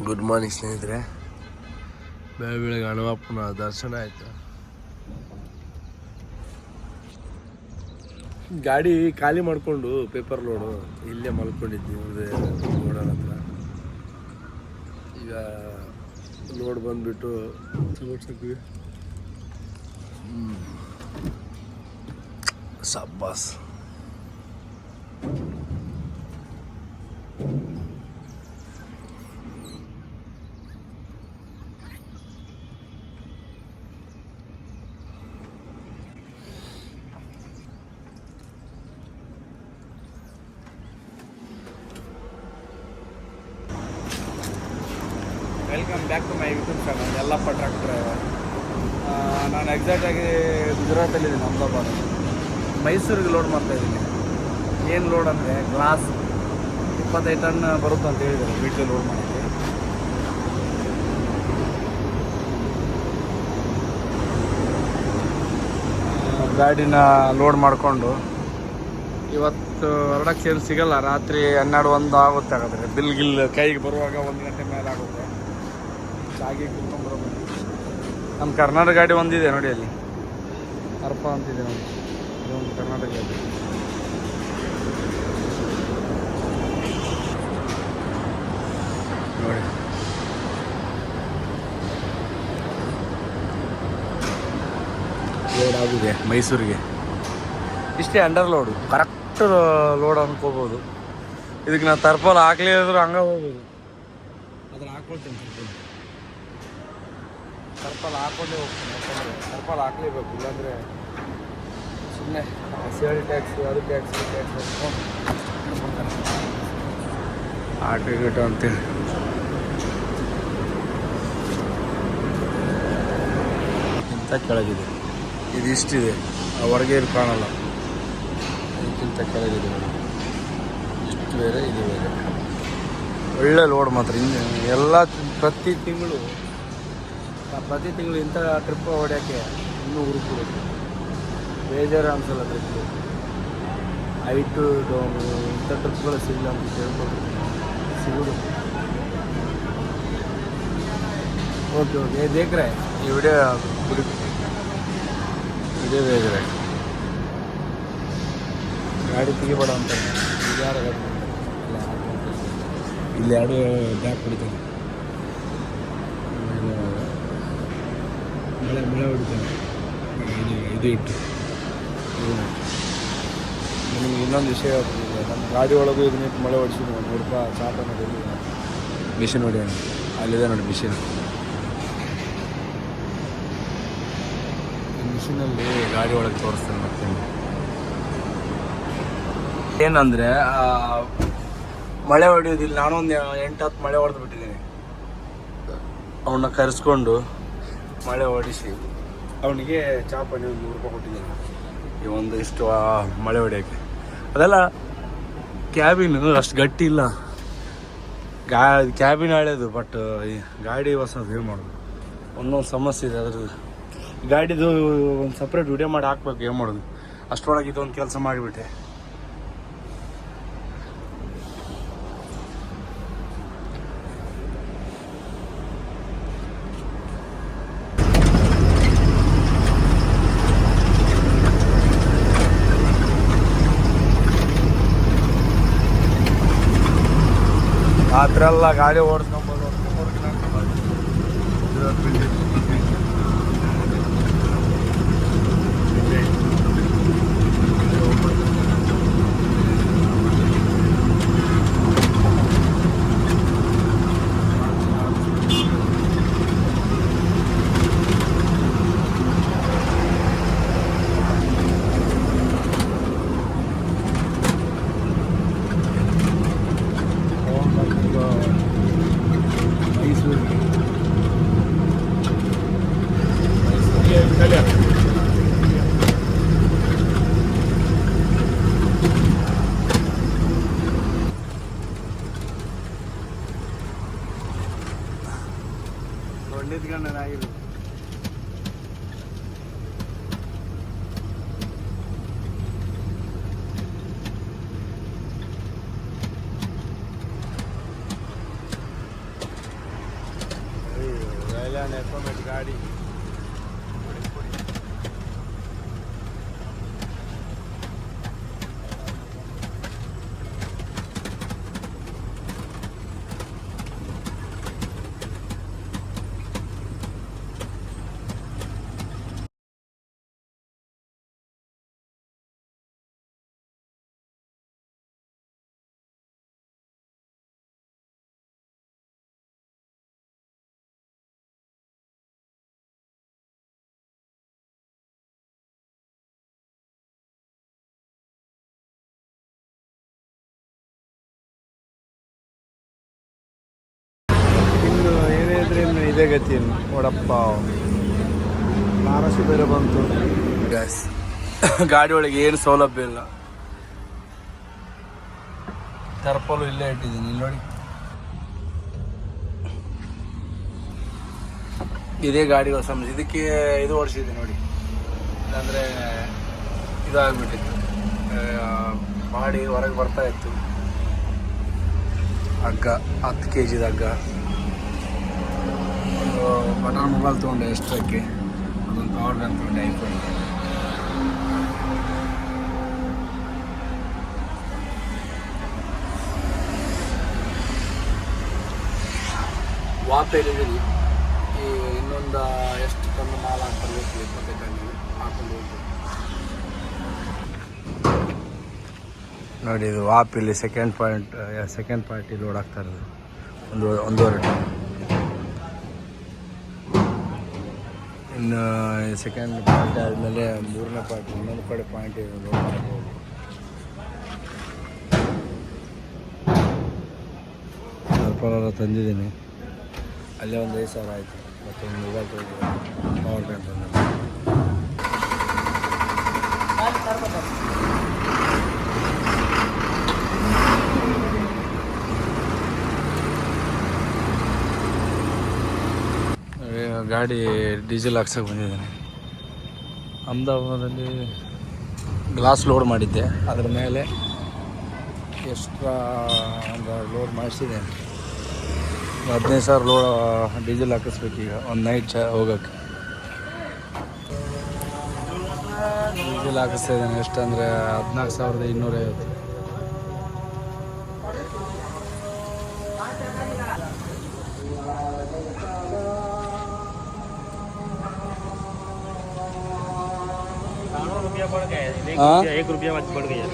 Good morning ಸ್ನೇಹಿತರೆ. ಬೆಳಗ್ಗೆ ಹನುಮಪ್ಪನ ದರ್ಶನ ಆಯಿತು. ಗಾಡಿ ಖಾಲಿ ಮಾಡಿಕೊಂಡು ಪೇಪರ್ ಲೋಡು ಇಲ್ಲೇ ಮಲ್ಕೊಂಡಿದ್ವಿ ರೋಡರ ಹತ್ರ. ಈಗ ಲೋಡ್ ಬಂದುಬಿಟ್ಟು ತೋರ್ಸಿದ್ವಿ. ಸಬ್ಬಾಸ್. Welcome back to my YouTube channel Yallappa truck driver. ನಾನು ಎಕ್ಸಾಕ್ಟಾಗಿ ಗುಜರಾತಲ್ಲಿದ್ದೀನಿ, ಅಹಮದಾಬಾದ್. ಮೈಸೂರಿಗೆ ಲೋಡ್ ಮಾಡ್ತಾಯಿದ್ದೀನಿ. ಏನು ಲೋಡ್ ಅಂದರೆ ಗ್ಲಾಸ್ 25 ಟನ್ ಬರುತ್ತೆ ಅಂತ ಹೇಳಿದ್ದಾರೆ ವೀಕ್ಲಿ ಲೋಡ್ ಮಾಡೋಕ್ಕೆ. ಗಾಡಿನ ಲೋಡ್ ಮಾಡಿಕೊಂಡು ಇವತ್ತು ಹೊರಡಕ್ಕೆ ಏನು ಸಿಗಲ್ಲ. ರಾತ್ರಿ 12-1 ಆಗುತ್ತೆ. ಹಾಗಾದರೆ ಬಿಲ್ ಕೈಗೆ ಬರುವಾಗ 1 ಗಂಟೆ ಮೇಲೆ ಆಗುತ್ತೆ. ಚಾಗಿ ಕುತ್ಕೊಂಡ್ಬರೋದು. ನಮ್ಮ ಕರ್ನಾಟಕ ಗಾಡಿ ಒಂದಿದೆ ನೋಡಿ, ಅಲ್ಲಿ ಅರ್ಪ ಅಂತಿದೆ ನೋಡಿ, ಇದೊಂದು ಕರ್ನಾಟಕ ಗಾಡಿ. ನೋಡಿ ಲೋಡ್ ಆಗಿದೆ ಮೈಸೂರಿಗೆ. ಇಷ್ಟೇ ಅಂಡರ್ ಲೋಡು, ಕರೆಕ್ಟ್ ಲೋಡ್ ಅನ್ಕೋಬೋದು. ಇದಕ್ಕೆ ನಾನು ತರ್ಪಲ್ ಹಾಕ್ಲೇ ಇದ್ರು ಹಂಗೆ ಹೋಗ್ಬೋದು. ಅದ್ರ ಹಾಕ್ಕೊಳ್ತೀನಿ, ತರ್ಪಲ್ ಹಾಕ್ಕೊಂಡೇ ಹೋಗ್ತೀನಿ. ಯಾಕಂದರೆ ತರ್ಪಲ್ ಹಾಕ್ಲೇಬೇಕು, ಇಲ್ಲಾಂದರೆ ಸುಮ್ಮನೆ ಸೇಲ್ ಟ್ಯಾಕ್ಸ್ ಅದು ಟ್ಯಾಕ್ಸ್ ಆಟೋ ಗೀಟೋ ಅಂತೇಳಿ. ಇಂಥ ಕೆಳಗಿದೆ, ಇದಿಷ್ಟಿದೆ, ಹೊರಗೆ ಇದು ಕಾಣಲ್ಲ. ಇದಕ್ಕಿಂತ ಕೆಳಗಿದೆ, ಇಷ್ಟು ಬೇರೆ ಇದು ಬೇರೆ. ಒಳ್ಳೆ ಲೋಡ್ ಮಾತ್ರ. ಎಲ್ಲ ಪ್ರತಿ ತಿಂಗಳು ಇಂಥ ಟ್ರಿಪ್ ಹೊಡ್ಯೋಕ್ಕೆ ಇನ್ನೂ ಹುಡುಕಿರುತ್ತೆ. ಬೇಜಾರು ಅನ್ಸಲ್ಲ ಟ್ರಿಪ್. ಹೈಟು ಡೌನು ಇಂಥ ಟ್ರಿಪ್ಗಳು ಸಿಗಲ್ಲ ಅಂತ ಕೇಳ್ಬೋದು, ಸಿಗೋದು. ಓಕೆ ಓಕೆ ದೇಖ್ ರहे ಈ ವಿಡಿಯೋ ದೇಖ್ रहे. ಗಾಡಿ ತೆಗಿಬೇಡ ಅಂತ ಯಾರು ಇಲ್ಲಿ ಎರಡು ಬ್ಯಾಗ್ ಹೊಡಿತಾನೆ, ಮಳೆ ಹೊಡಿತಾನೆ. ಇದು ಇಟ್ಟು ನಿಮಗೆ ಇನ್ನೊಂದು ವಿಷಯ ಹೇಳ್ತಿದ್ದೆ. ನಮ್ಮ ಗಾಡಿ ಒಳಗೂ ಇದನ್ನಿಟ್ಟು ಮಳೆ ಹೊಡಿಸಿದ್ವಿ. ₹100 ಚಾಟ್ ಅನ್ನೋದು ಮಿಷಿನ್ ಹೊಡಿಯೋಣ. ಅಲ್ಲಿದೆ ನೋಡಿ ಮಿಷಿನ್. ಈ ಮಿಷಿನಲ್ಲಿ ಗಾಡಿ ಒಳಗೆ ತೋರಿಸ್ತಾನೆ. ಮತ್ತೆ ಏನಂದರೆ ಮಳೆ ಹೊಡೆಯೋದಿಲ್ಲ. ನಾನೊಂದು 8-10 ಮಳೆ ಹೊಡೆದು ಬಿಟ್ಟಿದ್ದೀನಿ. ಅವನ್ನ ಕರೆಸ್ಕೊಂಡು ಮಳೆ ಹೊಡಿಸಿ ಅವನಿಗೆ ಚಾಪಣಿ ಒಂದು ₹100 ಕೊಟ್ಟಿದ್ದೀನಿ. ಈ ಒಂದು ಇಷ್ಟು ಮಳೆ ಹೊಡೆಯೋಕ್ಕೆ. ಅದೆಲ್ಲ ಕ್ಯಾಬಿನ್ ಅಷ್ಟು ಗಟ್ಟಿ ಇಲ್ಲ. ಕ್ಯಾಬಿನ್ ಹಳೇದು, ಬಟ್ ಈ ಗಾಡಿ ಹೊಸದು. ಏನು ಮಾಡೋದು, ಒಂದೊಂದು ಸಮಸ್ಯೆ ಇದೆ ಅದ್ರದ್ದು. ಗಾಡಿದು ಒಂದು ಸಪ್ರೇಟ್ ವಿಡಿಯೋ ಮಾಡಿ ಹಾಕ್ಬೇಕು. ಏನು ಮಾಡೋದು, ಅಷ್ಟರೊಳಗೆ ಇದೊಂದು ಕೆಲಸ ಮಾಡಿಬಿಟ್ಟೆ. ಆ ಥರ ಎಲ್ಲ ಗಾಡಿ ಓಡಿಸ್ಕೊಂಬೋದು. ನಿಂತ್ಕೊಂಡಾಗಿರು. ಕಲ್ಯಾಣ ಎಫ್ ಗಾಡಿ. ಇನ್ನು ಏನೇ ಇದ್ರೆ ಇನ್ನು ಇದೇ ಗತಿ. ಇನ್ನು ವಡಪ್ಪ ನಾರಸಿ ಬೇರೆ ಬಂತು. ಗ್ಯಾಸ್ ಗಾಡಿ ಒಳಗೆ ಏನು ಸೌಲಭ್ಯ ಇಲ್ಲ. ಟರ್ಪಲು ಇಲ್ಲೇ ಇಟ್ಟಿದ್ದೀನಿ ಇಲ್ಲಿ ನೋಡಿ. ಇದೇ ಗಾಡಿಗಳು ಸಮಸ್ಯೆ. ಇದಕ್ಕೆ ಇದು ಓಡಿಸಿದೆ ನೋಡಿ, ಇಲ್ಲಾಂದರೆ ಇದಾಗ್ಬಿಟ್ಟಿತ್ತು, ಮಾಡಿ ಹೊರಗೆ ಬರ್ತಾ ಇತ್ತು. ಹಗ್ಗ 10 kg ಹಗ್ಗ. ಒಂದು ಬಟನ್ ಮೊಬೈಲ್ ತೊಗೊಂಡೆ ಎಷ್ಟಕ್ಕೆ, ಅದೊಂದು ಪವರ್ ಬ್ಯಾಂಕ್ ತೊಗೊಂಡೆ ಐಫೋನ್. ವಾಪೆಲ್ಲಿದ್ದೀವಿ. ಈ ಇನ್ನೊಂದು ಎಷ್ಟು ಟನ್ ಮಾಲ್ ಹಾಕ್ತಾರೆ, 25 ಟನ್ನಿಗೆ ಹಾಕೊಂಡು ಹೋಗ್ಬೋದು ನೋಡಿ. ಇದು ವಾಪಿಲಿ ಸೆಕೆಂಡ್ ಪಾರ್ಟಿ ಲೋಡ್ ಆಗ್ತಾ ಇರೋದು. ಒಂದೂವರೆ ಟನ್. ಇನ್ನು ಸೆಕೆಂಡ್ ಪಾರ್ಟಿ ಆದಮೇಲೆ 3ನೇ ಪಾರ್ಟಿ ಇನ್ನೊಂದು ಕಡೆ ಪಾಯಿಂಟ್ ಲೋಡ್ ಮಾಡ್ಬೋದು. ಟರ್ಪಲೆಲ್ಲ ತಂದಿದ್ದೀನಿ. ಅಲ್ಲೇ ಒಂದು 5,000 ಆಯಿತು. ಮತ್ತು ಒಂದು ಮೊಬೈಲ್ ತೊಗೊಂಡು ಪವರ್ ಬ್ಯಾಂಕ್ ತಂದ. ಗಾಡಿ ಡೀಸೆಲ್ ಹಾಕ್ಸಕ್ಕೆ ಬಂದಿದ್ದೇನೆ. ಅಹಮದಾಬಾದಲ್ಲಿ ಗ್ಲಾಸ್ ಲೋಡ್ ಮಾಡಿದ್ದೆ, ಅದರ ಮೇಲೆ ಎಕ್ಸ್ಟ್ರಾ ಒಂದು ಲೋಡ್ ಮಾಡಿಸಿದ್ದೇನೆ. 15,000 ಲೋಡ್ ಡೀಸೆಲ್ ಹಾಕಿಸ್ಬೇಕೀಗ ಒಂದು ನೈಟ್ ಹೋಗೋಕ್ಕೆ. ಡೀಸೆಲ್ ಹಾಕಿಸ್ತಾ ಇದ್ದೇನೆ. ಎಷ್ಟಂದರೆ 14,250. ₹1 बढ़ गया, ₹1 बढ़ गया.